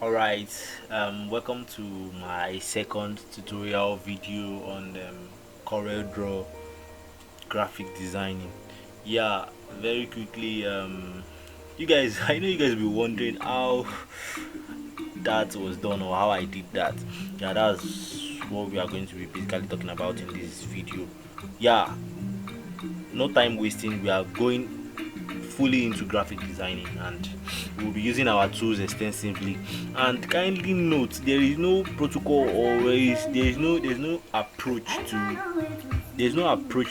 Alright, welcome to my second tutorial video on Coreldraw graphic designing. Yeah, very quickly, you guys, I know you guys will be wondering how that was done or how I did that. Yeah, that's what we are going to be basically talking about in this video. Yeah, no time wasting, we are going fully into graphic designing and we'll be using our tools extensively. And kindly note, there is no protocol or there's no approach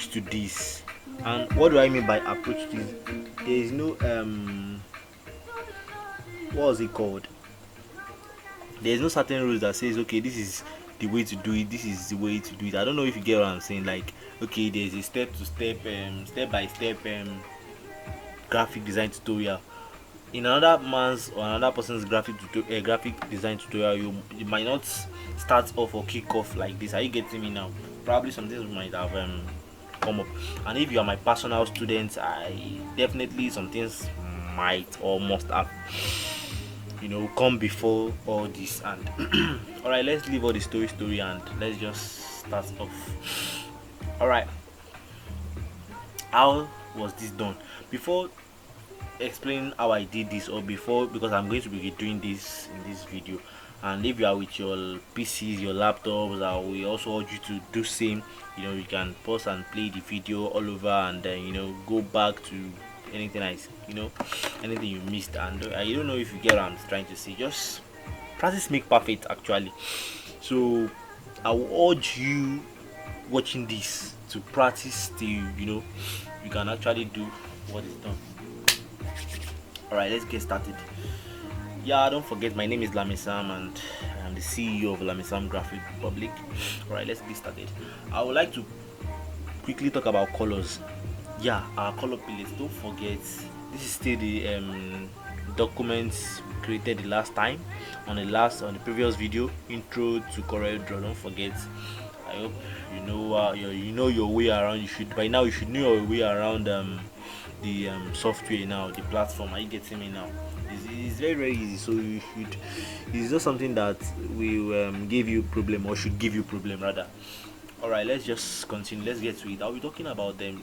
to this. And what do I mean by approach to this? There is no what was it called, there's no certain rules that says okay, this is the way to do it, this is the way to do it. I don't know if you get what I'm saying. Like, okay, there's a step to step, step by step graphic design tutorial. In another man's or another person's graphic design tutorial, you might not start off or kick off like this. Are you getting me now? Probably some things might have come up, and if you are my personal student, I definitely some things might or must have come before all this. And all right, let's leave all the story and let's just start off. All right, how was this done? Before explain how I did this, or before, because I'm going to be doing this in this video, and if you are with your PCs, your laptops, I will also urge you to do same. You can pause and play the video all over, and then go back to anything anything you missed. And I don't know if you get what I'm trying to say. Just practice make perfect actually. So I will urge you watching this to practice till you can actually do what is done. Alright, let's get started. Yeah, don't forget, my name is Lamisam and I'm the CEO of Lamisam Graphic Public. Alright, let's get started. I would like to quickly talk about colors. Yeah, our color palettes. Don't forget, this is still the documents we created the last time on the previous video, intro to Coreldraw. Don't forget. I hope you know your way around. You should know your way around the software now, the platform. Are you getting me now? It's very very easy. So you should. It's not something that will give you problem, or should give you problem rather. All right, let's just continue. Let's get to it. I'll be talking about the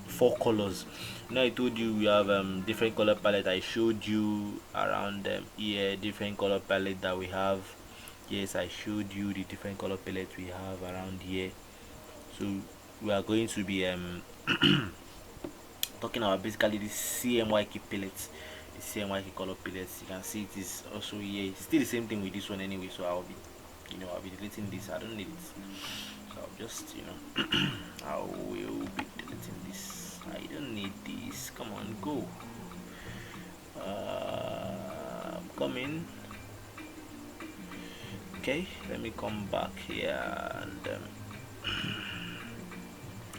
four colors. I told you we have different color palette. I showed you around here different color palette that we have. Yes, I showed you the different color palette we have around here. So we are going to be talking about basically the CMYK palettes, the CMYK color palettes. You can see it is also here. It's still the same thing with this one anyway. So I'll be deleting this. I don't need it. So I'll just I will be deleting this. I don't need this. Come on, go. I'm coming. Okay, let me come back here and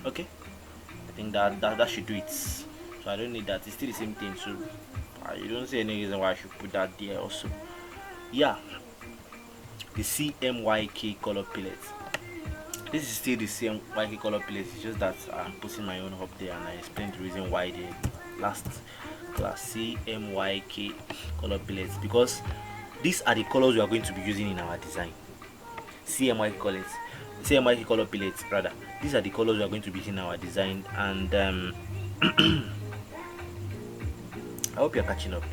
okay, I think that should do it. So I don't need that. It's still the same thing. So I don't see any reason why I should put that there also. Yeah, the CMYK color palette. This is still the CMYK color palette. It's just that I'm putting my own up there, and I explained the reason why the last class CMYK color palettes, because these are the colors we are going to be using in our design. CMYK color palettes rather. These are the colors we are going to be using in our design, and I hope you're catching up.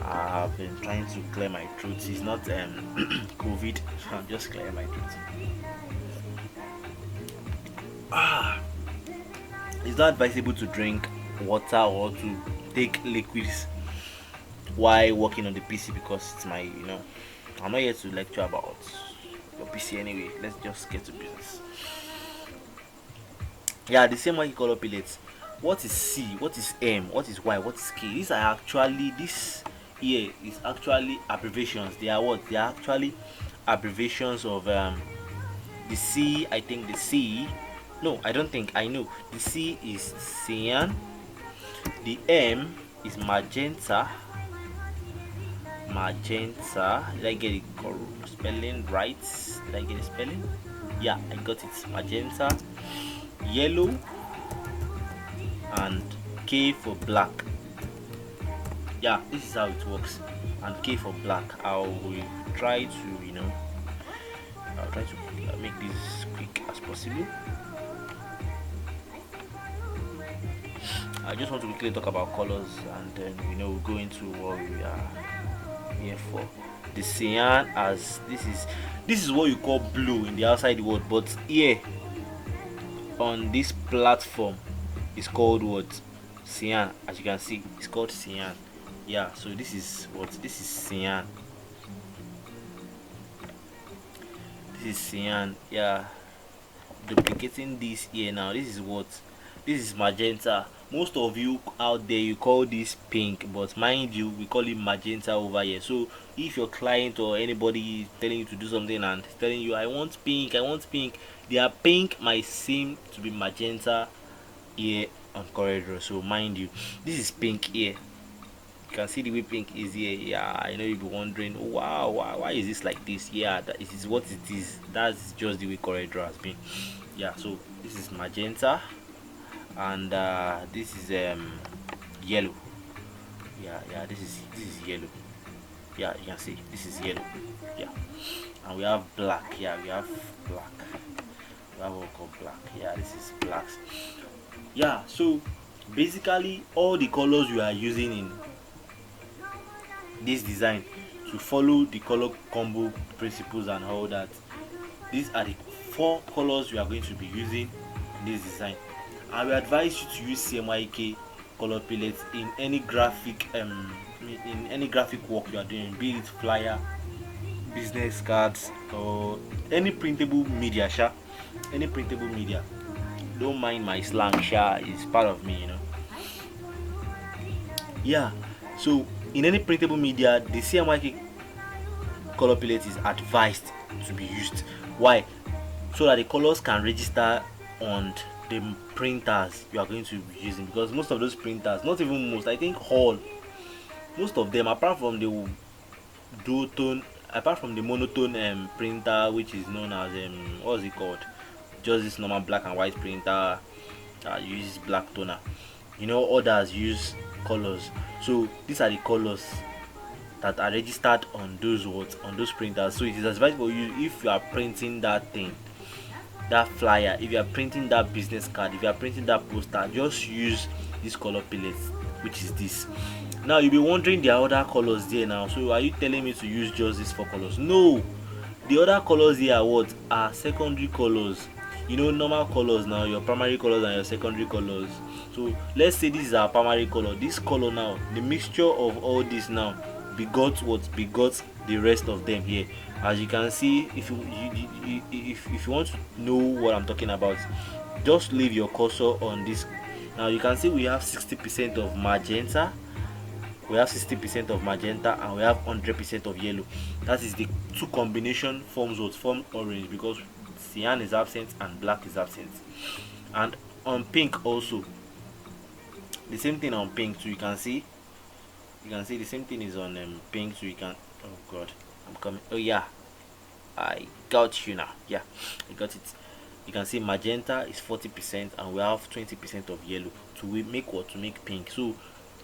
I've been trying to clear my throat. It's not COVID, I'm just clearing my throat. It's not advisable to drink water or to take liquids while working on the PC, because it's my I'm not here to lecture about your PC anyway. Let's just get to business. Yeah, the same way color palettes. What is C? What is M? What is Y? What is K? This here is actually abbreviations. They are what? They are actually abbreviations of the C. I think the C. No, I don't think. I know the C is cyan. The M is magenta. Did I get it spelling right? Did I get the spelling? Yeah, I got it. Magenta, yellow, and K for black. Yeah, this is how it works. And K for black. I'll try to, I'll try to make this quick as possible. I just want to quickly talk about colors, and then we'll go into what we are here for. The cyan, as this is what you call blue in the outside world, but here on this platform is called what? Cyan. As you can see, it's called cyan. Yeah, so this is cyan. This is cyan. Yeah, duplicating this here now. This is magenta. Most of you out there, you call this pink, but mind you, we call it magenta over here. So if your client or anybody is telling you to do something and telling you, I want pink, their pink might seem to be magenta here on Coreldraw. So mind you, this is pink here. You can see the way pink is here. Yeah, I know you'll be wondering, oh, wow, why is this like this? Yeah, that is what it is. That's just the way Coreldraw has been. Yeah, so this is magenta, and this is yellow. Yeah, this is yellow. Yeah, you can see this is yellow. Yeah, and we have black. Yeah, we have black. We have what called black. Yeah, this is blacks. Yeah, so basically all the colors we are using in this design to follow the color combo principles and all that, these are the 4 colors we are going to be using in this design. I will advise you to use CMYK color palettes in any graphic work you are doing, be it flyer, business cards, or any printable media. Any printable media. Don't mind my slang, is part of me, Yeah, so in any printable media, the CMYK color palette is advised to be used. Why? So that the colors can register on the printers you are going to be using, because most of those printers, not even most, I think most of them, apart from the monotone printer, which is known as what's it called, just this normal black and white printer uses black toner. Others use colors. So these are the colors that are registered on those printers. So it is advised for you, if you are printing that thing, that flyer, if you are printing that business card, if you are printing that poster, just use this color palette, which is this. Now you'll be wondering, there are other colors there now, so are you telling me to use just these 4 colors? No, the other colors here are secondary colors. Normal colors now, your primary colors and your secondary colors. So let's say this is our primary color. This color now, the mixture of all this now begot the rest of them here. As you can see, if you want to know what I'm talking about, just leave your cursor on this. Now you can see we have 60% of magenta, we have 60% of magenta, and we have 100% of yellow. That is the 2 combination form orange, because cyan is absent and black is absent. And on pink also, the same thing on pink. So you can see the same thing is on pink. So you can, oh god, I'm coming. Oh yeah, I got you now. Yeah, I got it. You can see magenta is 40% and we have 20% of yellow to make pink. So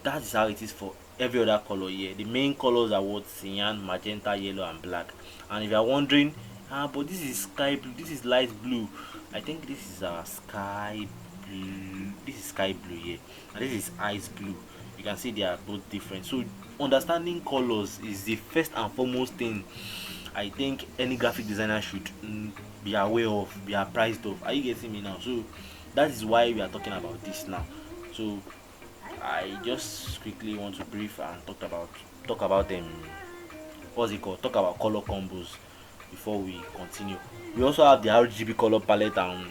that is how it is for every other color here. The main colors are what? Cyan, magenta, yellow, and black. And if you are wondering, but this is sky blue, this is light blue, I think this is sky blue, this is sky blue here, and this is ice blue. You can see they are both different. So understanding colors is the first and foremost thing I think any graphic designer should be aware of, be apprised of. Are you getting me now? So that is why we are talking about this now. So I just quickly want to brief and talk about them. What's it called? Talk about color combos before we continue. We also have the RGB color palette, and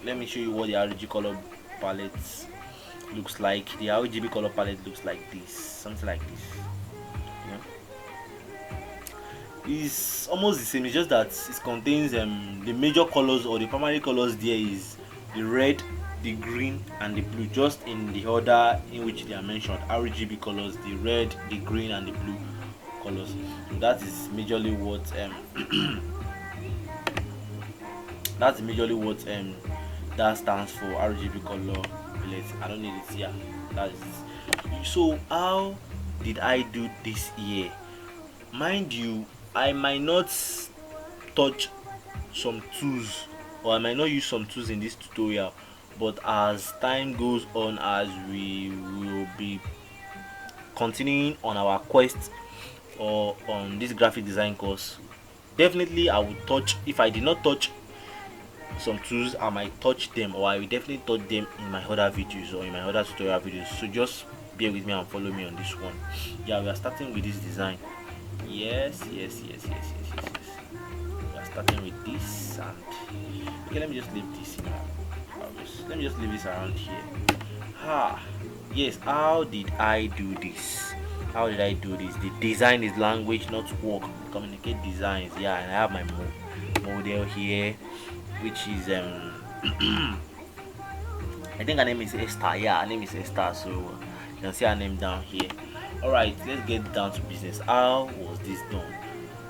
let me show you what the RGB color palette looks like. The RGB color palette looks like this, something like this. It's almost the same. It's just that it contains the major colors, or the primary colors there is the red, the green, and the blue, just in the order in which they are mentioned. RGB colors, the red, the green, and the blue colors. So that is majorly what that stands for, RGB color palette. I don't need it here. That is it. So how did I do this here? Mind you, I might not touch some tools, or I might not use some tools in this tutorial, but as time goes on, as we will be continuing on our quest or on this graphic design course, definitely I would touch. If I did not touch some tools, I might touch them, or I will definitely touch them in my other videos or in my other tutorial videos. So just bear with me and follow me on this one. Yeah, we are starting with this design. Yes. We are starting with this, and okay, let me just leave this in. Let me just leave this around here. Yes, how did I do this? How did I do this? The design is language, not work. Communicate designs. Yeah, and I have my model here, which is I think her name is Esther. Yeah, her name is Esther. So you can see her name down here. All right, let's get down to business. How was this done?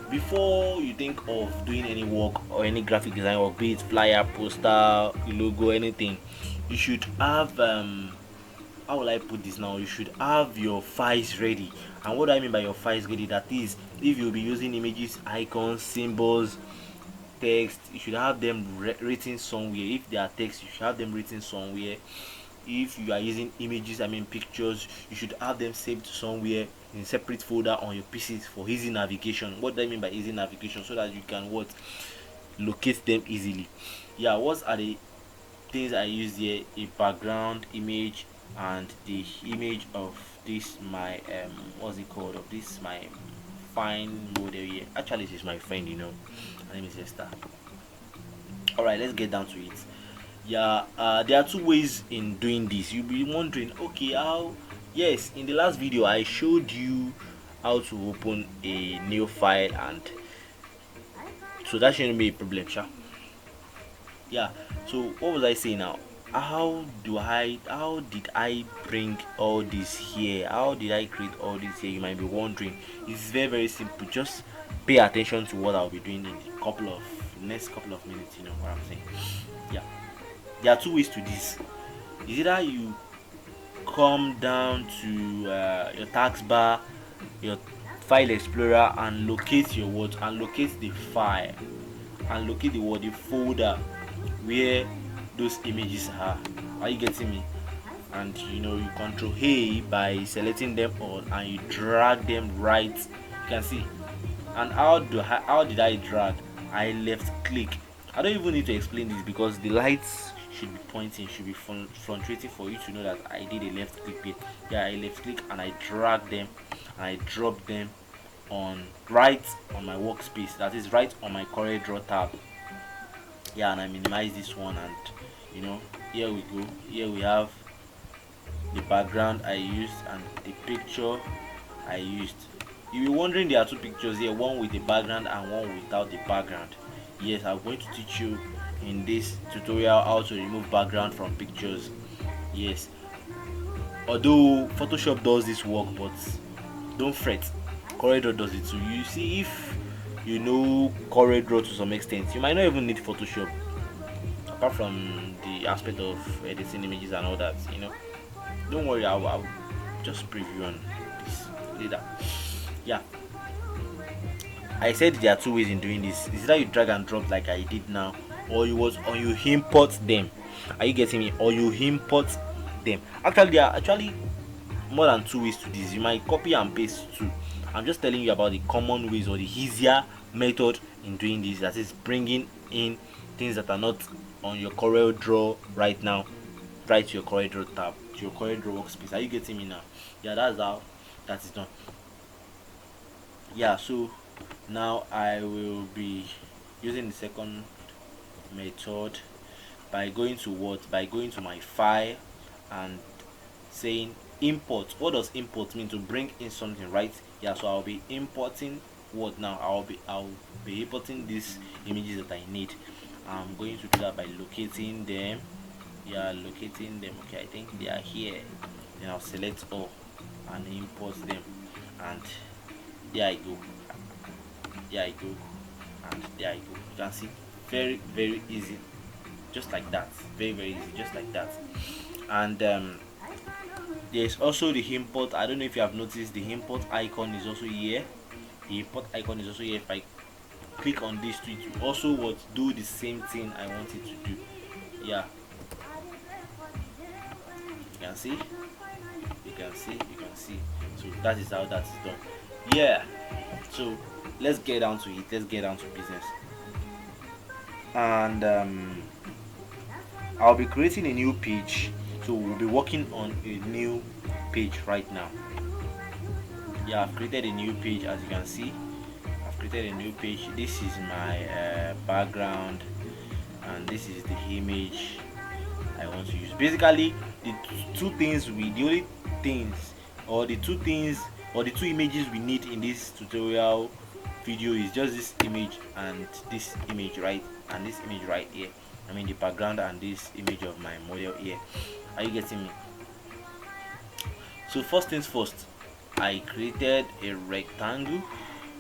Before you think of doing any work or any graphic design work, be it flyer, poster, logo, anything, you should have how will I put this now? You should have your files ready. And what do I mean by your files ready? That is, if you'll be using images, icons, symbols, text, you should have them written somewhere. If they are text, you should have them written somewhere. If you are using images, I mean pictures, you should have them saved somewhere in a separate folder on your PCs for easy navigation. What do I mean by easy navigation? So that you can what, locate them easily. Yeah, what are the things I use here? A background image and the image of this my what's it called, of this my fine model here. Actually, this is my friend, you know, her name is Esther. All right, let's get down to it. Yeah, there are two ways in doing this. You'll be wondering, okay, how? Yes, in the last video I showed you how to open a new file, and so that shouldn't be a problem, sure. Yeah, so what was I saying now? How did I bring all this here? How did I create all this here? You might be wondering. It's very simple. Just pay attention to what I'll be doing in next couple of minutes. You know what I'm saying? Yeah, there are two ways to this. Is either you come down to your taskbar, your file explorer, and locate your word, and locate the file, and locate the folder where those images are you getting me? And you know, you control A by selecting them all, and you drag them right. You can see. And how did I drag? I left click. I don't even need to explain this because the lights should be pointing, should be fluctuating for you to know that I did a left click here. Yeah, I left click and I drag them and I drop them on right on my workspace, that is right on my Coreldraw tab. Yeah, and I minimize this one, and you know, here we go. Here we have the background I used and the picture I used. You'll be wondering, there are two pictures here, one with the background and one without the background. Yes, I'm going to teach you in this tutorial how to remove background from pictures. Yes, although Photoshop does this work, but don't fret, Coreldraw does it too. You see, if you know Coreldraw to some extent, you might not even need Photoshop, apart from the aspect of editing images and all that, you know. Don't worry, I'll just preview on this later. Yeah, I said there are two ways in doing this. Is that you drag and drop like I did now, or you import them. Are you getting me? Or you import them. Actually, there are actually more than two ways to this. You might copy and paste too. I'm just telling you about the common ways or the easier method in doing this, that is bringing in things that are not on your Coreldraw right now right to your Coreldraw tab, to your Coreldraw workspace. Are you getting me now? Yeah, that's how that is done. Yeah, so now I will be using the second method by going to my file and saying import. What does import mean? To bring in something, right? Yeah, so I'll be importing what now? I'll be importing these images that I need. I'm going to do that by locating them. Yeah, locating them. Okay, I think they are here. Then I'll select all and import them, and there I go. There I go, and there I go. You can see, very easy, just like that. Very easy, just like that. And There's also the import. I don't know if you have noticed, the import icon is also here. The import icon is also here. If I click on this to it will also what do the same thing I want it to do. Yeah, you can see, so that is how that is done. Yeah, so let's get down to it, let's get down to business. And I'll be creating a new page, so we'll be working on a new page right now. Yeah, I've created a new page. As you can see, I've created a new page. This is my background, and this is the image I want to use. Basically, the only things, or the two things, or the two images we need in this tutorial video is just this image and this image, right? And this image right here. I mean the background and this image of my model here. Are you getting me? So first things first, I created a rectangle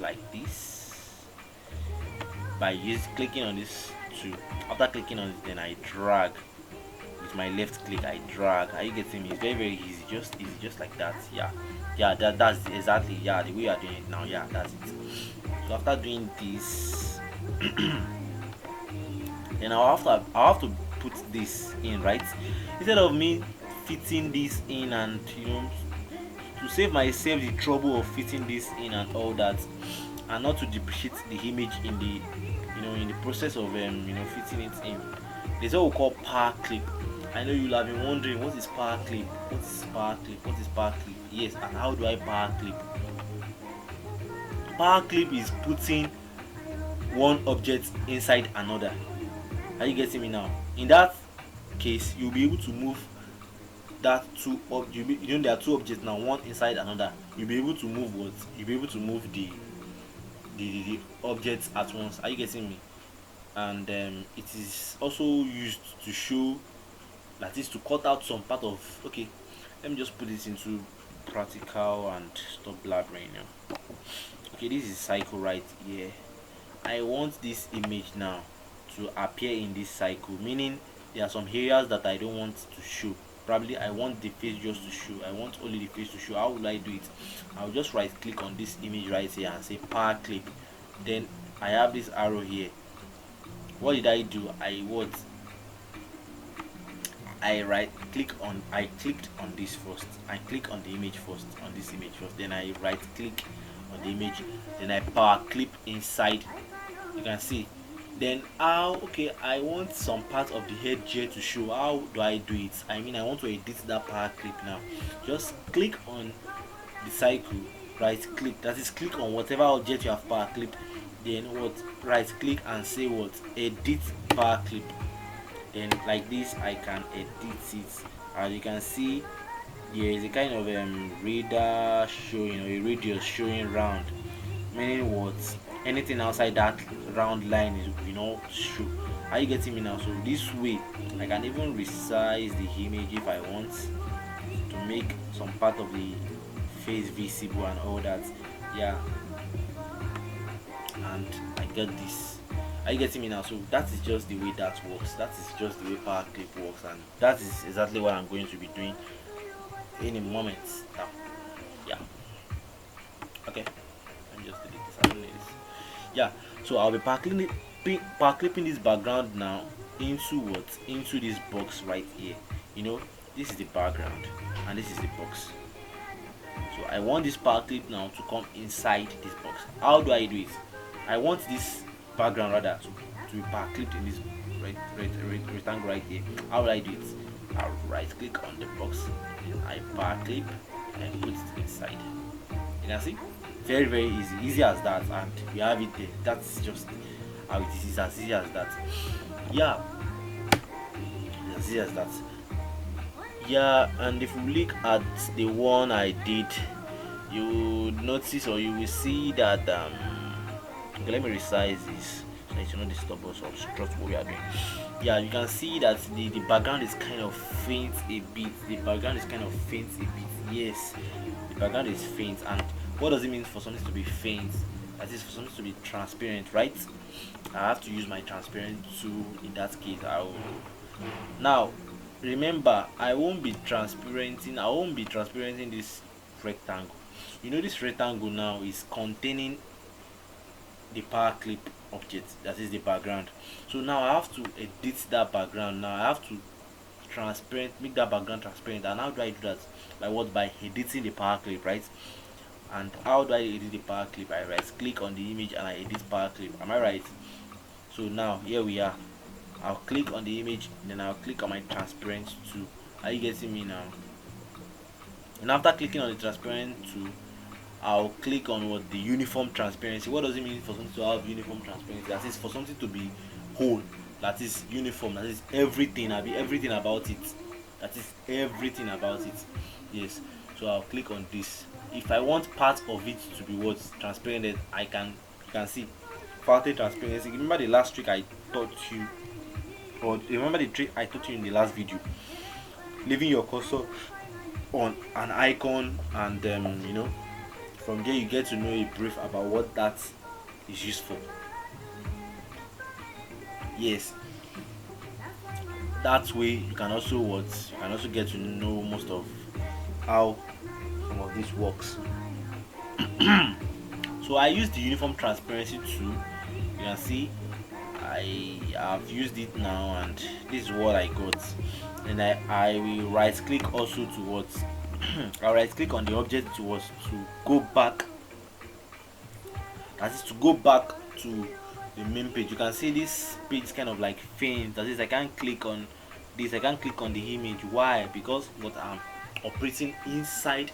like this by clicking on this too. After clicking on it, then I drag with my left click. I drag. Are you getting me? It's very easy, just easy, just like that. Yeah, that's exactly, yeah, the way you are doing it now. Yeah, that's it. So after doing this, then I'll have to put this in, right? Instead of me fitting this in, and to save myself the trouble of fitting this in and all that, and not to depreciate the image in the in the process of fitting it in, there's what we call power clip. I know you'll have been wondering, what is power clip? What is power clip? What is power clip? Yes, and how do I power clip? Power clip is putting one object inside another. Are you getting me now? In that case, you'll be able to move that there are two objects now, one inside another. You'll be able to move what? You'll be able to move the objects at once. Are you getting me? And it is also used to show, that is to cut out some part of, okay, let me just put this into practical and stop blabbering now. Okay, this is cycle right here. I want this image now to appear in this cycle, meaning there are some areas that I don't want to show. Probably I want the face just to show. I want only the face to show. How will I do it? I'll just right click on this image right here and say power clip. Then I have this arrow here. What did I do? I clicked on this first. I click on the image first, on this image first. Then I right click on the image. Then I power clip inside. You can see. Then okay, I want some part of the head here to show. How do I do it? I mean, I want to edit that power clip now. Just click on the cycle, right click, that is click on whatever object you have power clip. Then right click and say edit power clip. Then like this I can edit it. As you can see, there is a kind of radar showing, or a radius showing round, meaning anything outside that round line is show. Are you getting me now? So this way I can even resize the image if I want to make some part of the face visible and all that. Yeah, and I get this. Are you getting me now? So that is just the way that works. That is just the way power clip works, and that is exactly what I'm going to be doing in a moment now. Yeah, okay, let me just delete this. I don't need this. Yeah, so I'll be power clipping this background now into this box right here. This is the background and this is the box. So I want this power clip now to come inside this box. How do I do it? I want this background rather to be power clipped in this rectangle right here. How do I do it? I'll right click on the box, then I power clip and put it inside. You can see, very easy as that, and we have it there. That's just how it is. As easy as that. Yeah, as easy as that. Yeah, and if we look at the one I did, you notice, or you will see that okay, let me resize this so it will not disturb us or obstruct what we are doing. Yeah, you can see that the background is kind of faint a bit. Yes, the background is faint. And what does it mean for something to be faint? That is for something to be transparent, right? I have to use my transparent tool. In that case, now remember, I won't be transparenting this rectangle. You know, this rectangle now is containing the power clip object, that is the background. So now I have to edit that background. Now I have to transparent, make that background transparent. And how do I do that? By what? By editing the power clip, right? And how do I edit the power clip? I right click on the image and I edit power clip. Am I right? So now here we are. I'll click on the image, then I'll click on my transparent tool. Are you getting me now? And after clicking on the transparent tool, I'll click on what? The uniform transparency. What does it mean for something to have uniform transparency? That is for something to be whole, that is uniform, that is everything. I'll be everything about it. That is everything about it. Yes. So I'll click on this. If I want part of it to be what? Transparent, I can, you can see filter transparency. Remember the last trick I taught you, or remember the trick I taught you in the last video, leaving your cursor on an icon, and from there you get to know a brief about what that is used for. Yes, that way you can also get to know most of how some of this works. So I use the uniform transparency tool. You can see I have used it now, and this is what I got. And I will right click also to what I'll right click on the object to go back, that is to go back to the main page. You can see this page kind of like faint, that is I can't click on this, I can't click on the image. Why? Because what, I'm operating inside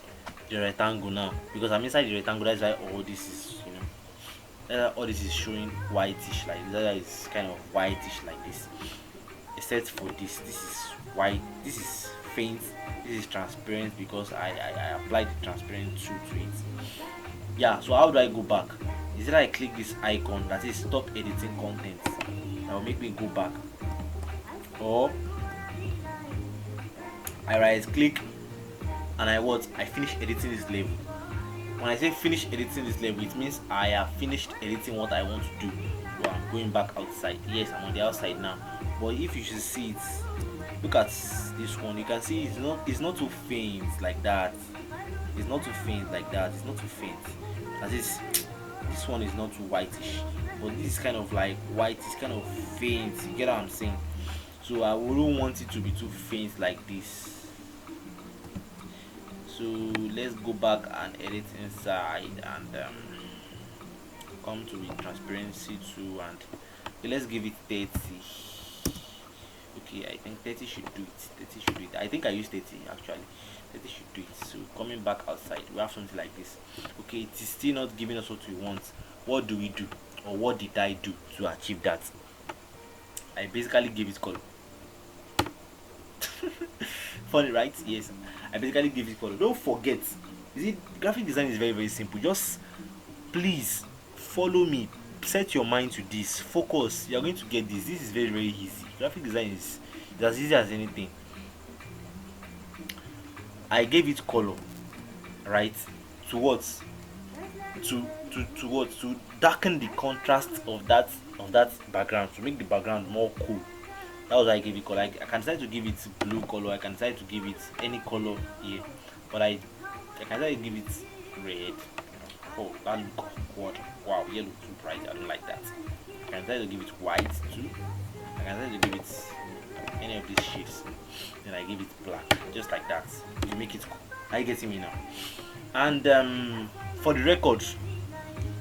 the rectangle now. Because I'm inside the rectangle, that's why all this is, all this is showing whitish, like that is kind of whitish like this. Except for this is white, this is faint, this is transparent, because I applied the transparent tool to it. Yeah, so how do I go back? Is that I click this icon that is stop editing content, that will make me go back, or I right click and I finish editing this level. When I say finish editing this level, it means I have finished editing what I want to do. So I'm going back outside. Yes, I'm on the outside now. But if you should see it, look at this one. You can see it's not too faint like that. It's not too faint like that. It's not too faint. As is, this one is not too whitish, but this is kind of like white. It's kind of faint. You get what I'm saying? So I wouldn't want it to be too faint like this. So let's go back and edit inside, and come to the transparency tool, and okay, let's give it 30. Okay, I think 30 should do it. 30 should do it. I think I used 30 actually. 30 should do it. So coming back outside, we have something like this. Okay, it is still not giving us what we want. What do we do, or what did I do to achieve that? I basically gave it color. Funny, right? Yes, I basically give it color. Don't forget, graphic design is very simple. Just please follow me, set your mind to this, focus. You're going to get this. This is very easy. Graphic design is as easy as anything. I gave it color, right? To what? To darken the contrast of that background, to make the background more cool. That was why I gave it color. I can decide to give it blue color, I can decide to give it any color here, but I can decide to give it red. Oh, that look what? Wow, yellow too bright. I don't like that. I can decide to give it white too. I can decide to give it any of these shades. Then I give it black, just like that, to make it cool. Are you getting me now? And for the record,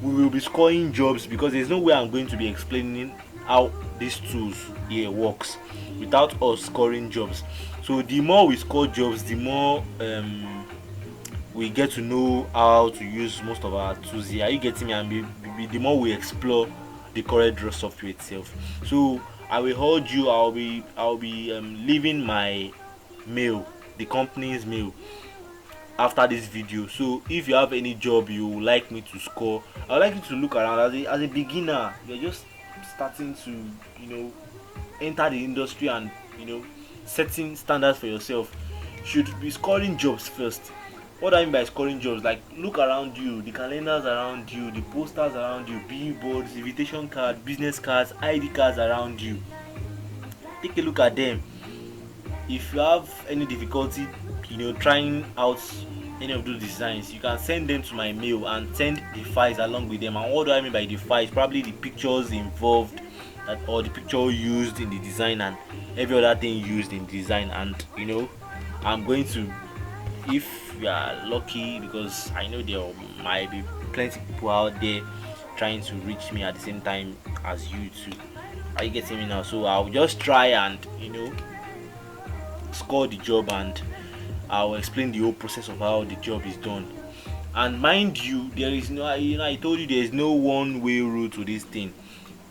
we will be scoring jobs, because there's no way I'm going to be explaining how these tools here works without us scoring jobs. So the more we score jobs, the more we get to know how to use most of our tools here. Are you getting me? And the more we explore the Coreldraw software itself. So I will hold you. I'll be leaving my mail, the company's mail, after this video. So if you have any job you would like me to score, I would like you to look around. As a beginner, you're just starting to enter the industry, and setting standards for yourself. You should be scoring jobs first. What I mean by scoring jobs, like look around you, the calendars around you, the posters around you, billboards, invitation cards, business cards, ID cards around you. Take a look at them. if you have any difficulty, trying out any of those designs, you can send them to my mail and send the files along with them. And what do I mean by the files? Probably the pictures involved, or the picture used in the design, and every other thing used in design. And I'm going to, if you are lucky, because I know there might be plenty of people out there trying to reach me at the same time as you too. Are you getting me now? So I'll just try and score the job, and I'll explain the whole process of how the job is done. And mind you, there is no, I told you there is no one way route to this thing.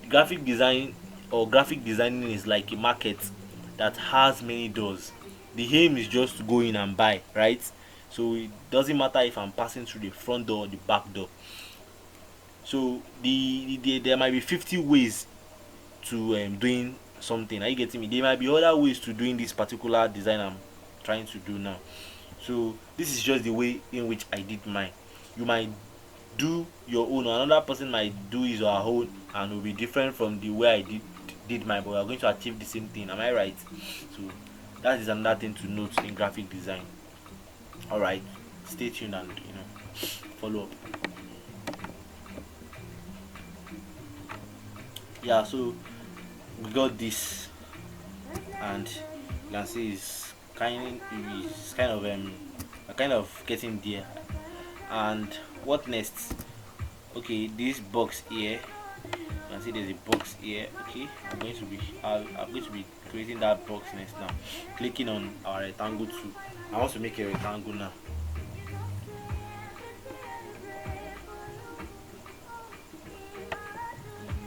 Graphic design, or graphic designing, is like a market that has many doors. The aim is just to go in and buy, right? So it doesn't matter if I'm passing through the front door or the back door. So there might be 50 ways to doing something. Are you getting me? There might be other ways to doing this particular design I'm trying to do now. So this is just the way in which I did mine. You might do your own, or another person might do his or her own, and will be different from the way I did mine, but we are going to achieve the same thing. Am I right? So that is another thing to note in graphic design. All right, stay tuned and follow up. Yeah, so we got this, and you can see it's kind of getting there. And what next? Okay, this box here, you can see there's a box here. Okay, I'm going to be creating that box next. Now clicking on our rectangle tool. I want to make a rectangle now.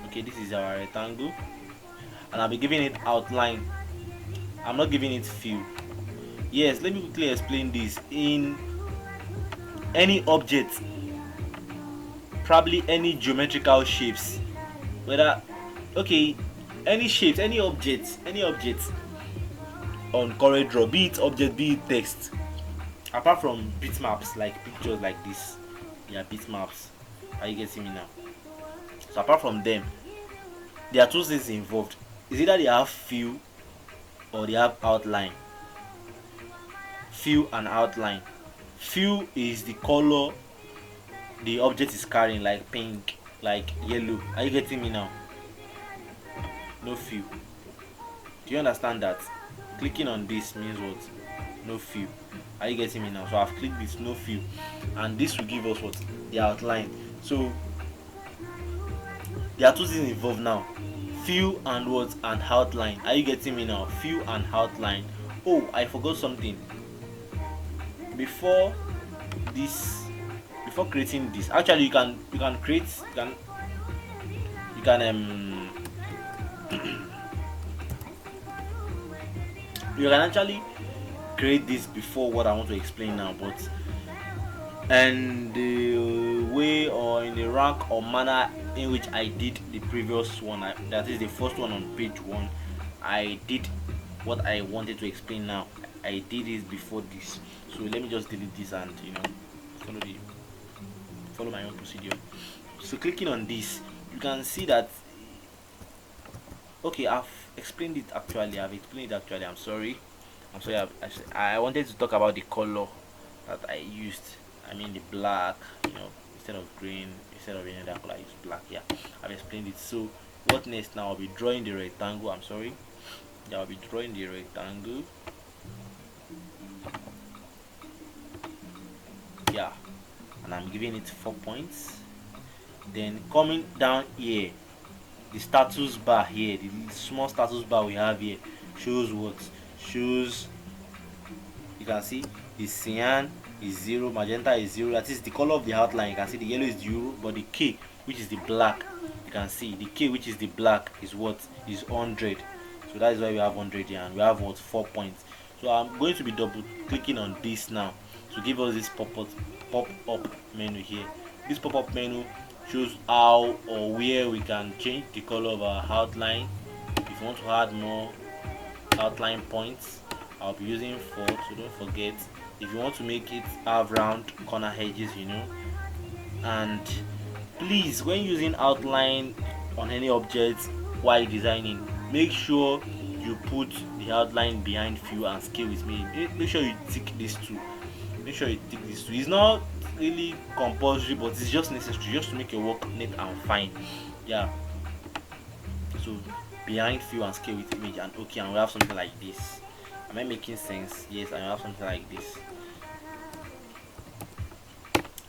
Okay, this is our rectangle, and I'll be giving it outline. I'm not giving it fill. Yes, let me quickly explain this. In any object, probably any geometrical shapes, whether any shapes, any objects on Coreldraw, be it object, be it text, apart from bitmaps like pictures like this, bitmaps. Are you getting me now? So apart from them, there are two things involved. Is either they have fill or they have outline. Fill and outline. Fill is the color the object is carrying, like pink, like yellow. Are you getting me now? No fill. Do you understand that? Clicking on this means what? No fill. Are you getting me now? So I've clicked this, no fill, and this will give us what? The outline. So there are two things involved now: fill and what? And outline. Are you getting me now? Fill and outline. Oh, I forgot something. Before creating this, actually you can create you can you can actually create this before what I want to explain now, but and the way or in the rank or manner in which I did the previous one, that is the first one on page 1, I did what I wanted to explain now. I did it before this, so let me just delete this and follow my own procedure. So clicking on this, you can see that okay, I've explained it actually. I'm sorry. I wanted to talk about the color that I used. I mean the black, instead of green, instead of any other color, I use black. Yeah, I've explained it. So what next? Now I'll be drawing the rectangle. I'm sorry. Yeah, I'll be drawing the rectangle. Yeah, and I'm giving it 4 points. Then coming down here, the status bar here, the small status bar we have here, shows what? Shows, you can see the cyan is 0, magenta is 0. That is the color of the outline. You can see the yellow is 0, but the K, which is the black, you can see the K, which is the black, is what? Is 100. So that is why we have 100 here, and we have what? 4 points. So I'm going to be double clicking on this now to give us this pop-up menu here. This pop-up menu shows how or where we can change the color of our outline. If you want to add more outline points, I'll be using 4, so don't forget. If you want to make it have round corner edges, and please, when using outline on any object while designing, make sure you put the outline behind fill and scale with me. Make sure you tick these two. Make sure you tick these two. It's not really compulsory, but it's just necessary just to make your work neat and fine. Yeah. So behind fill and scale with image and okay, and we have something like this. Am I making sense? Yes, I have something like this.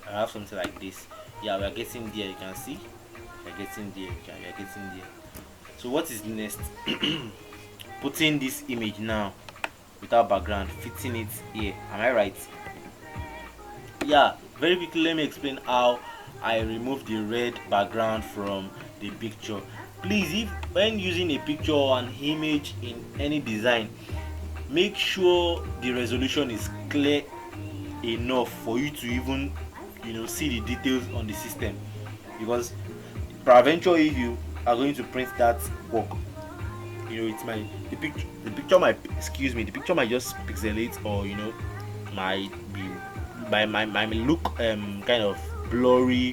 I have something like this. Yeah, we are getting there. You can see. We are getting there. We are getting there. So what is next? Putting this image now without background, fitting it here. Am I right? Yeah. Very quickly, let me explain how I remove the red background from the picture. Please, if when using a picture or an image in any design, make sure the resolution is clear enough for you to even see the details on the system, because peradventure if you are going to print that work, it's my the picture might the picture might just pixelate, or might be my look kind of blurry,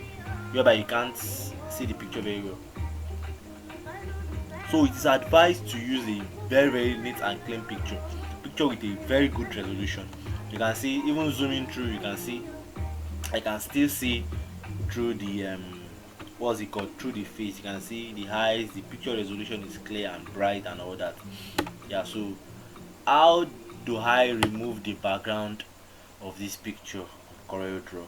whereby you can't see the picture very well. So it is advised to use a very neat and clean picture with a very good resolution. You can see, even zooming through, you can see I can still see through the what's it called, through the face. You can see the eyes, the picture resolution is clear and bright and all that. Yeah. So how do I remove the background of this picture on CorelDRAW?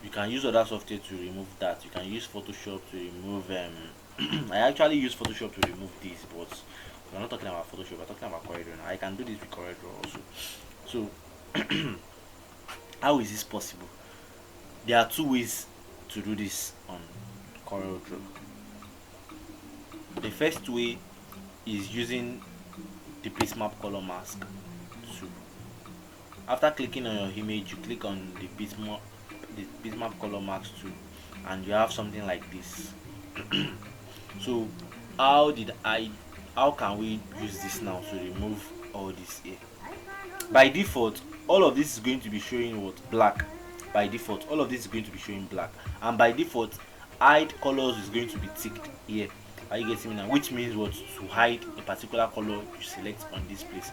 You can use other software to remove that. You can use Photoshop to remove I actually use Photoshop to remove this, but we're not talking about Photoshop, we're talking about CorelDRAW now. I can do this with CorelDRAW also. So how is this possible? There are two ways to do this on CorelDRAW. The first way is using the place map color mask tool. After clicking on your image, you click on the bitmap color mask tool, and you have something like this. So how can we use this now to remove all this here? By default, all of this is going to be showing what? Black. By default, all of this is going to be showing black, and by default, hide colors is going to be ticked here. Are you getting me now? Which means what? To hide a particular color you select on this place.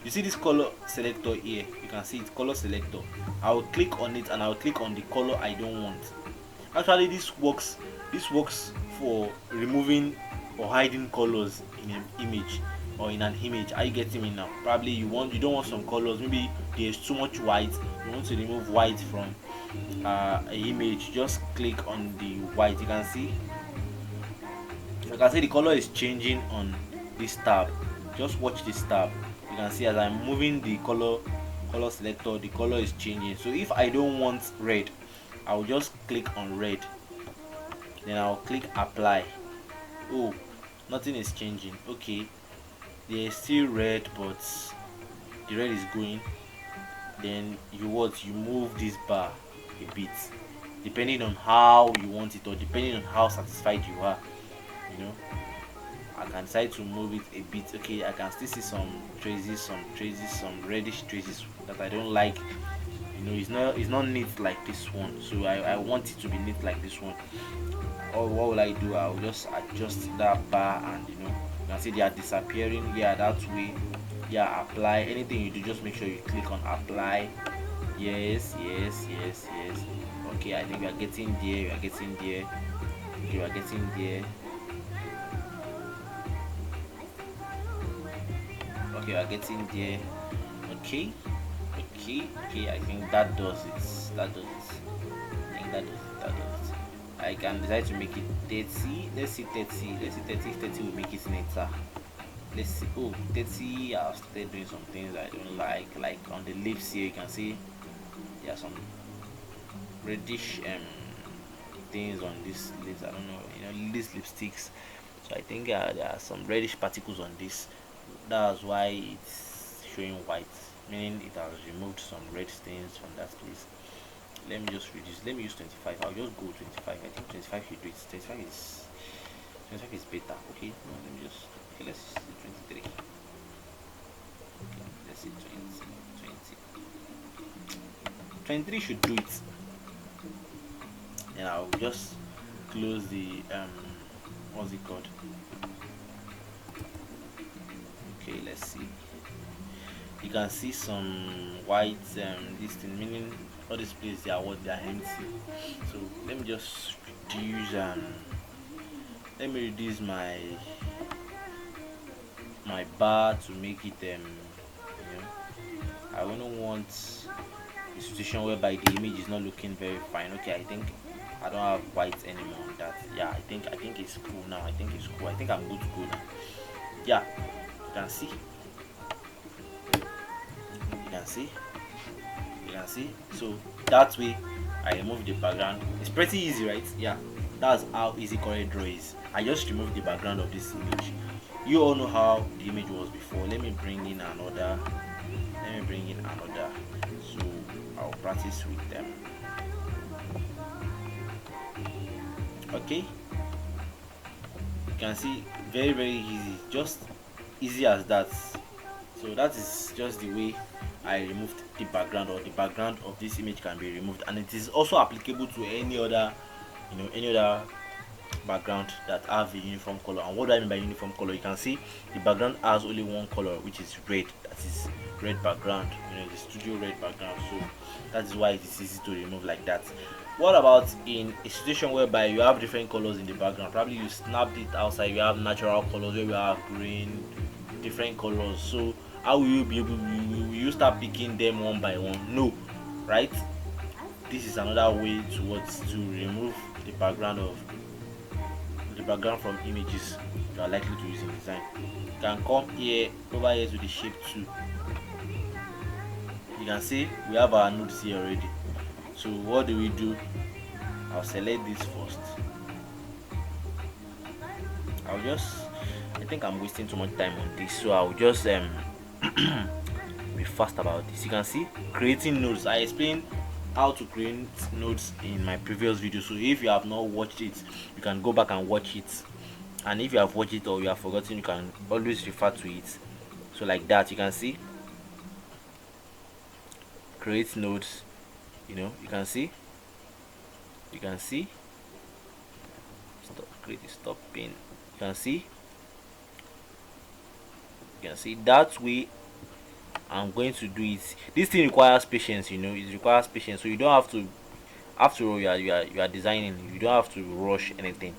You see this color selector here, you can see it's color selector. I will click on it and I will click on the color I don't want. Actually, this works for removing or hiding colors in an image or in an image. Are you getting me now? Probably you don't want some colors, maybe there's too much white, you want to remove white from an image. Just click on the white. You can see the color is changing on this tab. Just watch this tab. You can see as I'm moving the color selector, the color is changing. So if I don't want red, I'll just click on red, then I'll click apply. Oh, nothing is changing. Okay, there is still red, but the red is going. Then you move this bar a bit, depending on how you want it, or depending on how satisfied you are. I can decide to move it a bit. Okay, I can still see some traces, some reddish traces that I don't like. It's not neat like this one, so I want it to be neat like this one. Or what will I do? I'll just adjust that bar, and you can see they are disappearing. Yeah, that way. Yeah, apply. Anything you do, just make sure you click on apply. Yes. Okay, I think we are getting there. Okay, we are getting there. Okay, we are getting there. Okay, I think that does it. I think that does it. I can decide to make it 30. Let's see 30. Let's see 30. If 30 will make it neater. Let's see. Oh, 30. I've started doing some things I don't like. Like on the lips here, you can see there are some reddish things on this lips. I don't know. These lipsticks. So I think there are some reddish particles on this. That's why it's showing white, meaning it has removed some red stains from that place. Let me just reduce. Let me use 25. I'll just go 25. I think 25 should do it. 25 is better. Okay. No, let me just. Okay, let's see 23. Okay, let's see 20. 23 should do it. And I'll just close the what's it called? Okay, let's see. You can see some white this thing, meaning all these places they are what they are empty. So let me just reduce my bar to make it I wouldn't want a situation whereby the image is not looking very fine. Okay, I think I don't have white anymore on that. Yeah, I think it's cool now. I think it's cool. I think I'm good to go now. Yeah, you can see. You can see. You can see. So that way I remove the background. It's pretty easy, right? Yeah, that's how easy Coreldraw is. I just remove the background of this image. You all know how the image was before. Let me bring in another. So I'll practice with them. Okay, you can see, very easy, just easy as that. So that is just the way I removed the background, or the background of this image can be removed, and it is also applicable to any other background that have a uniform color. And what do I mean by uniform color? You can see the background has only one color, which is red. That is red background, the studio red background. So that is why it is easy to remove like that. What about in a situation whereby you have different colors in the background? Probably you snapped it outside, you have natural colors where you have green, different colors. So how will you be able, will you start picking them one by one? No, right? This is another way to remove the background from images you are likely to use in design. You can come here, over here to the shape 2. You can see we have our nodes here already. So what do? I'll select this first. I think I'm wasting too much time on this, so I'll just be fast about this. You can see creating nodes. I explained how to create nodes in my previous video, so if you have not watched it, you can go back and watch it, and if you have watched it or you have forgotten, you can always refer to it. So like that, you can see create nodes. You can see stop pin. You can see that way I'm going to do it. This thing requires patience, it requires patience. So you don't have to, after all, you are designing, you don't have to rush anything.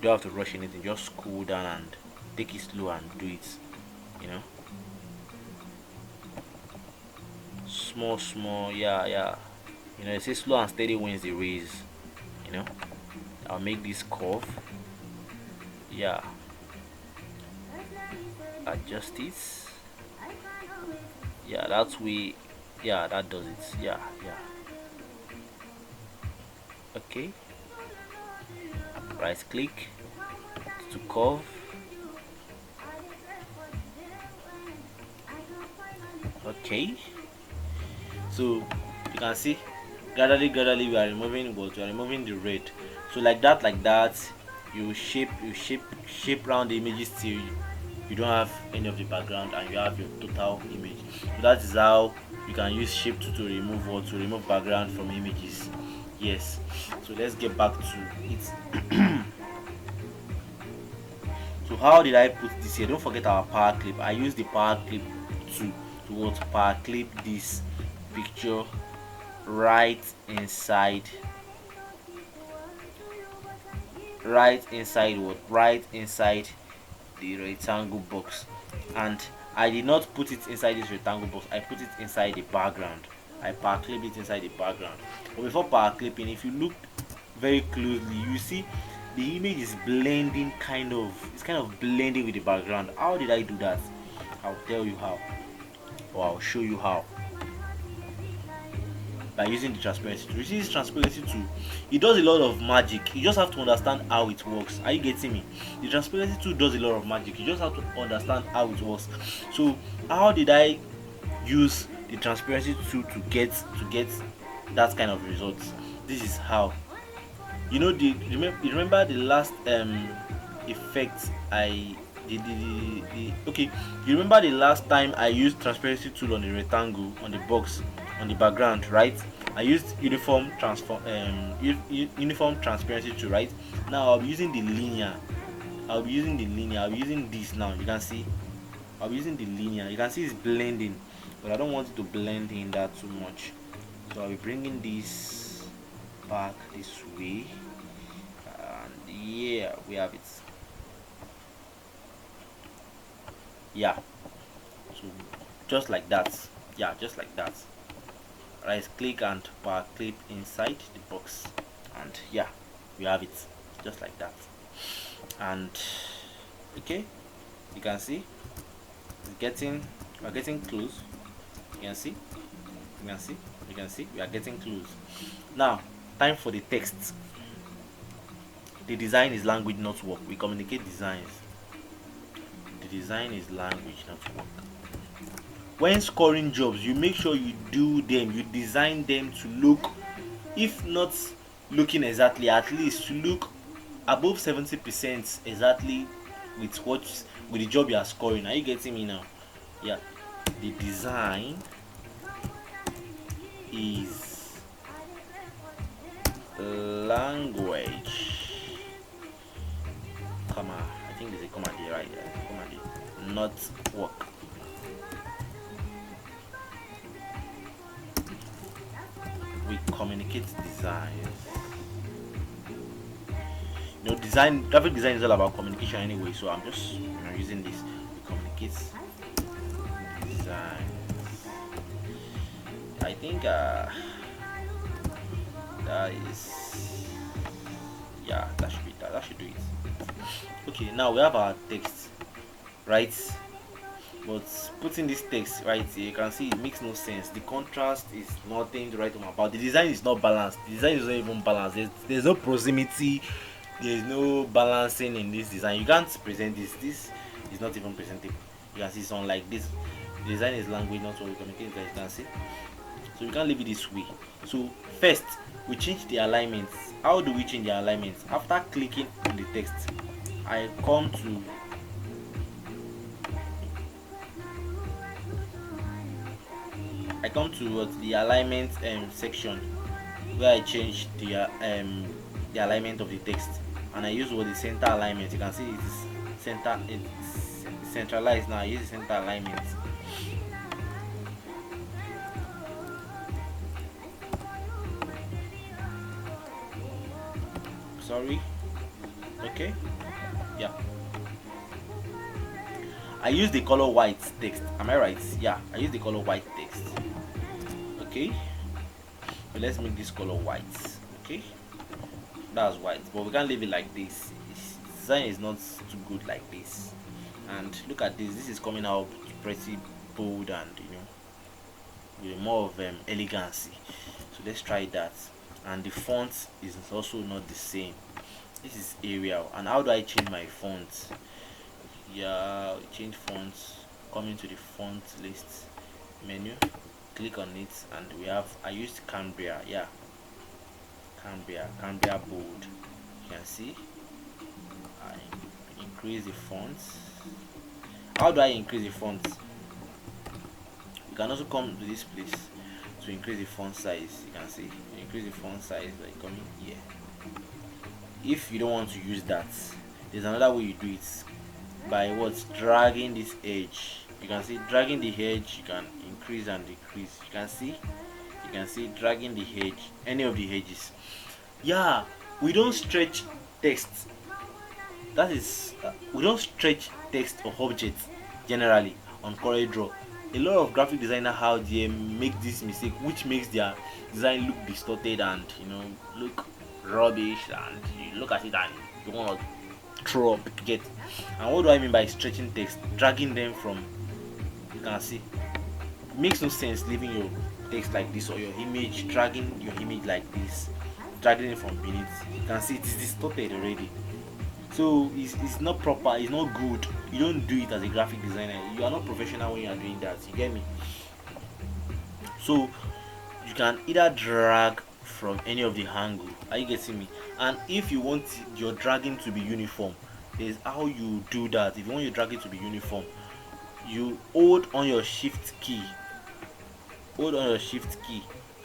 Just cool down and take it slow and do it. Small, yeah. They say slow and steady wins the race. I'll make this curve. Yeah, adjust it. Yeah, that way. Yeah, that does it. Yeah. Okay, right click to curve. Okay, so you can see gradually we are removing the red. So like that you shape around the images till you don't have any of the background and you have your total image. So that is how you can use shape to remove background from images. Yes, so let's get back to it. So how did I put this here? Don't forget our power clip. I use the power clip to power clip this picture right inside the rectangle box. And I did not put it inside this rectangle box, I put it inside the background. I power clip it inside the background. But before power clipping, if you look very closely, you see the image is blending, it's kind of blending with the background. How did I do that? I'll tell you how, or I'll show you how. By using the transparency tool. You see this transparency tool, it does a lot of magic. You just have to understand how it works. Are you getting me? The transparency tool does a lot of magic. You just have to understand how it works. So how did I use the transparency tool to get that kind of results? This is how. Remember the last effect I did. Okay, you remember the last time I used transparency tool on the rectangle, on the box, on the background, right? I used uniform transparency tool, right? Now I'll be using the linear. I'll be using this now. You can see I'll be using the linear. You can see it's blending, but I don't want it to blend in that too much, so I'll be bringing this back this way, and yeah, we have it. Yeah, so just like that. Yeah, just like that. Right click and power clip inside the box, and yeah, we have it just like that. And okay, you can see we're getting close. You can see, we are getting close. Now, time for the text. The design is language, not work. We communicate designs. The design is language, not work. When scoring jobs, you make sure you do them, you design them to look, if not looking exactly, at least to look above 70% exactly with the job you are scoring. Are you getting me now? Yeah, the design is language, comma, I think there's a comma there, right? Yeah, comma there, not work. We communicate designs. You know, graphic design is all about communication anyway, so I'm just using this. We communicate designs. I think that is, yeah, that should be that should do it. Okay, now we have our text, right? But putting this text right here, you can see it makes no sense. The contrast is nothing to write home about. The design is not balanced. The design is not even balanced. There's no proximity. There's no balancing in this design. You can't present this. This is not even presentable. You can see it's on like this. The design is language, not what we communicate. As you can see, so we can't leave it this way. So first, we change the alignments. How do we change the alignments? After clicking on the text, I come to the alignment section, where I change the alignment of the text, and I use the center alignment. You can see it's centralized now. I use the center alignment. Sorry. Okay. Yeah. I use the color white text. Am I right? Yeah, I use the color white text. Okay, but let's make this color white. Okay, that's white, but we can't leave it like this. Its design is not too good like this. And look at this. This is coming out pretty bold and with more of elegancy. So let's try that. And the font is also not the same. This is Arial. And how do I change my font? Yeah, change fonts. Come into the font list menu, click on it, and we have, I used Cambria. Yeah, Cambria bold. You can see I increase the font. How do I increase the font? You can also come to this place to increase the font size. You can see you increase the font size by coming here. If you don't want to use that, there's another way you do it, by dragging this edge. You can see dragging the edge, you can increase and decrease. You can see dragging the edge, any of the edges. Yeah, we don't stretch text. That is, we don't stretch text or objects generally on Coreldraw. A lot of graphic designers out there make this mistake, which makes their design look distorted and look rubbish, and you look at it and you want to throw up. Get? And what do I mean by stretching text? Dragging them from, you can see, it makes no sense leaving your text like this, or your image, dragging your image like this, dragging it from beneath. You can see it is distorted already. So it's not proper, it's not good. You don't do it as a graphic designer. You are not professional when you are doing that. You get me? So you can either drag from any of the angle. Are you getting me? And if you want your dragging to be uniform, there's how you do that. If you want your dragging to be uniform, you hold on your shift key,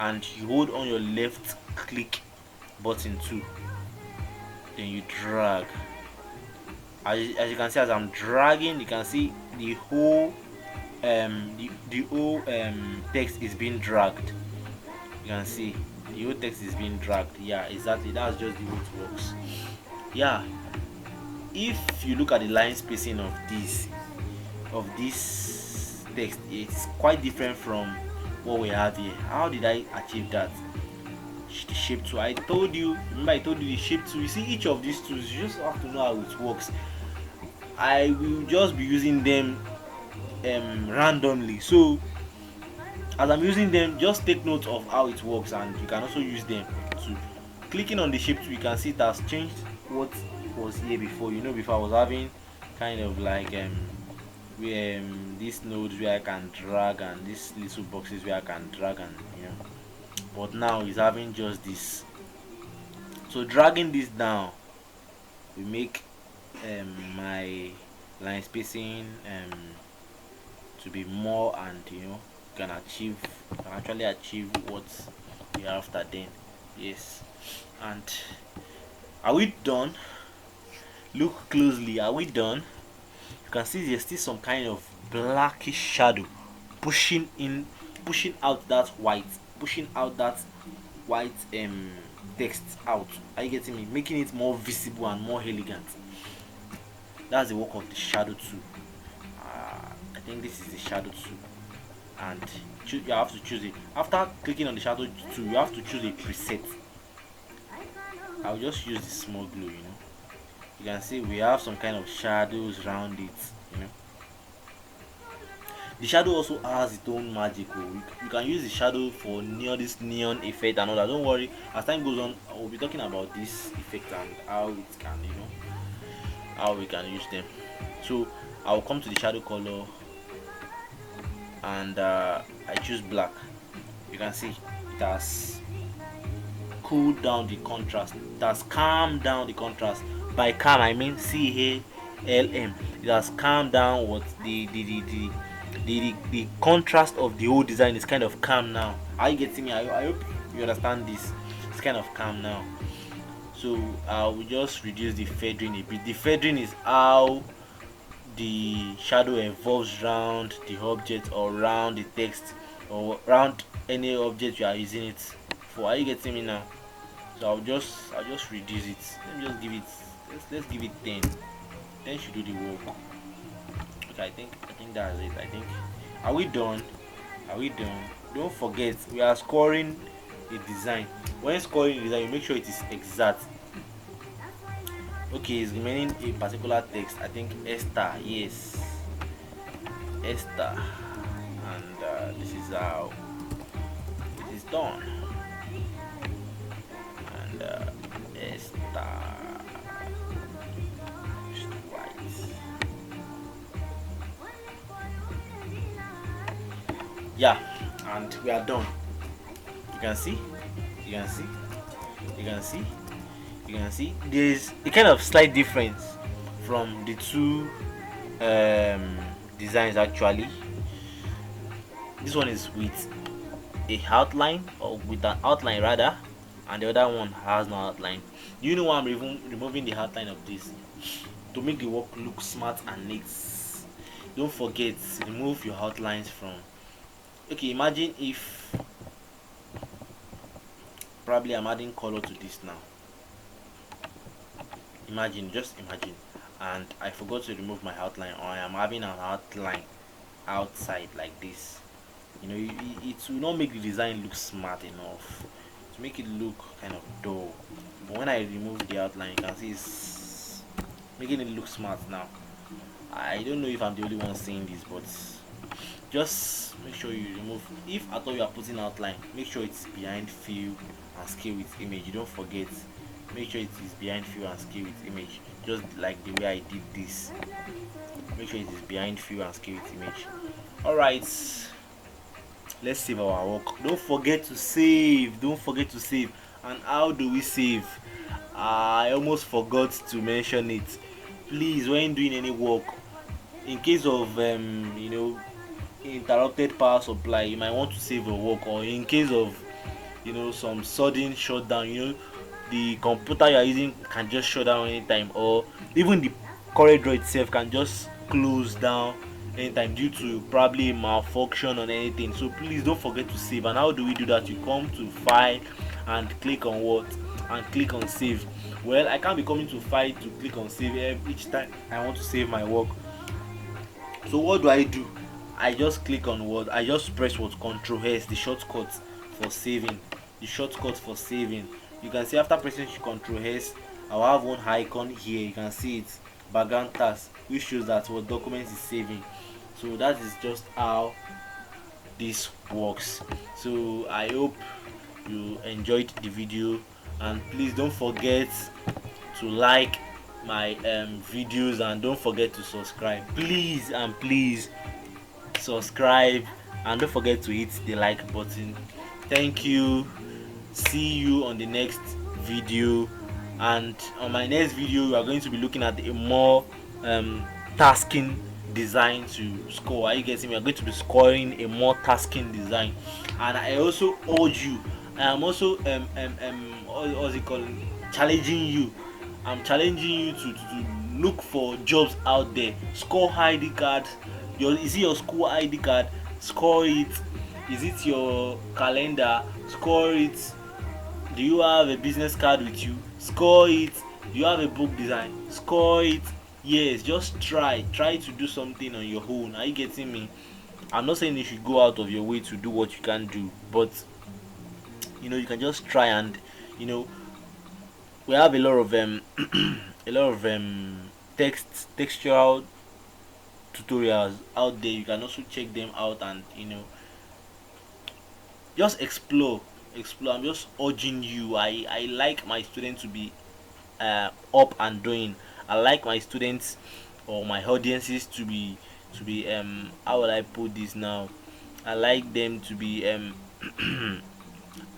and you hold on your left click button too. Then you drag. As you can see, as I'm dragging, you can see the whole the whole text is being dragged. You can see the whole text is being dragged. Yeah, exactly, that's just the way it works. Yeah, if you look at the line spacing of this text, it's quite different from what we have here. How did I achieve that? The shape tool, I told you, remember I told you the shape tool. You see each of these tools, you just have to know how it works. I will just be using them randomly, so as I'm using them, just take note of how it works, and you can also use them too. Clicking on the shape tool, you can see it has changed what was here before. You know, before I was having kind of like these nodes where I can drag, and these little boxes where I can drag, and but now it's having just this. So dragging this down will make my line spacing to be more, and can actually achieve what you're after then. Yes. And are we done? Look closely, are we done? You can see there's still some kind of blackish shadow pushing out that white, text out. Are you getting me? Making it more visible and more elegant. That's the work of the shadow tool. I think this is the shadow tool, and you have to choose it. After clicking on the shadow tool, you have to choose a preset. I'll just use the small glue. You can see we have some kind of shadows around it. The shadow also has its own magic. You can use the shadow for this neon effect and all that. Don't worry, as time goes on I will be talking about this effect and how it can how we can use them. So I'll come to the shadow color, and I choose black. You can see it has cooled down the contrast. It has calmed down the contrast. By calm I mean CALM. It has calmed down what the contrast of the whole design is kind of calm now. Are you getting me? I hope you understand this. It's kind of calm now. So I will just reduce the feathering a bit. The feathering is how the shadow evolves around the object, or around the text, or around any object you are using it for. Are you getting me now? So I'll just reduce it. Let me just give it, let's give it 10. 10 should do the work. Okay, I think that's it. Are we done? Don't forget, we are scoring a design. When scoring a design, you make sure it is exact. Okay, it's remaining a particular text. I think Esther. Yes, Esther. And this is how it is done. And Esther. Just right. Yeah, and we are done. You can see there's a kind of slight difference from the two designs. Actually, this one is with a outline, or with an outline rather, and the other one has no outline. Do you know why I'm removing the outline of this? To make the work look smart and neat. Don't forget, remove your outlines from. Okay, imagine if probably I'm adding color to this now. Just imagine, and I forgot to remove my outline, or I am having an outline outside like this. It will not make the design look smart enough, to make it look kind of dull. But when I remove the outline, you can see it's making it look smart now. I don't know if I'm the only one seeing this, but just make sure you remove. If at all you are putting outline, make sure it's behind fill and scale with image. You don't forget, make sure it is behind fill and scale with image, just like the way I did this. Make sure it is behind fill and scale with image. Alright, let's save our work. Don't forget to save. And how do we save? I almost forgot to mention it. Please, when doing any work, in case of interrupted power supply, you might want to save your work, or in case of some sudden shutdown, the computer you are using can just shut down anytime, or even the Coreldraw itself can just close down anytime due to probably malfunction or anything. So please don't forget to save. And how do we do that? You come to file and click on what, and click on save. Well, I can't be coming to file to click on save each time I want to save my work. So what do? I just click on what, I just press what, Control S, the shortcut for saving. The shortcut for saving. You can see after pressing Control S, I'll have one icon here. You can see it, background task, which shows that what document is saving. So that is just how this works. So I hope you enjoyed the video, and please don't forget to like my videos, and don't forget to subscribe. Please and please subscribe, and don't forget to hit the like button. Thank you. See you on the next video. And on my next video, we are going to be looking at a more tasking design to score. Are you getting me? We are going to be scoring a more tasking design. And I also urge you, I am also what's it called, challenging you. I'm challenging you to look for jobs out there. Score ID card. Is it your school ID card? Score it. Is it your calendar? Score it. Do you have a business card with you? Score it. Do you have a book design? Score it. Yes, just try to do something on your own. Are you getting me? I'm not saying you should go out of your way to do what you can do, but you can just try. And we have a lot of a lot of textual tutorials out there. You can also check them out, and just explore. I'm just urging you. I like my students to be up and doing. I like my students or my audiences to be how will I put this now, I like them to be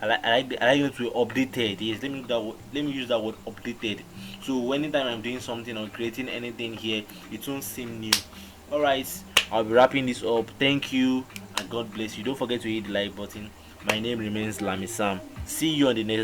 I like them to be updated. Yes, let me use that word, updated. So anytime I'm doing something or creating anything here, it won't seem new. Alright, I'll be wrapping this up. Thank you, and God bless you. Don't forget to hit the like button. My name remains Lamisam. See you on the next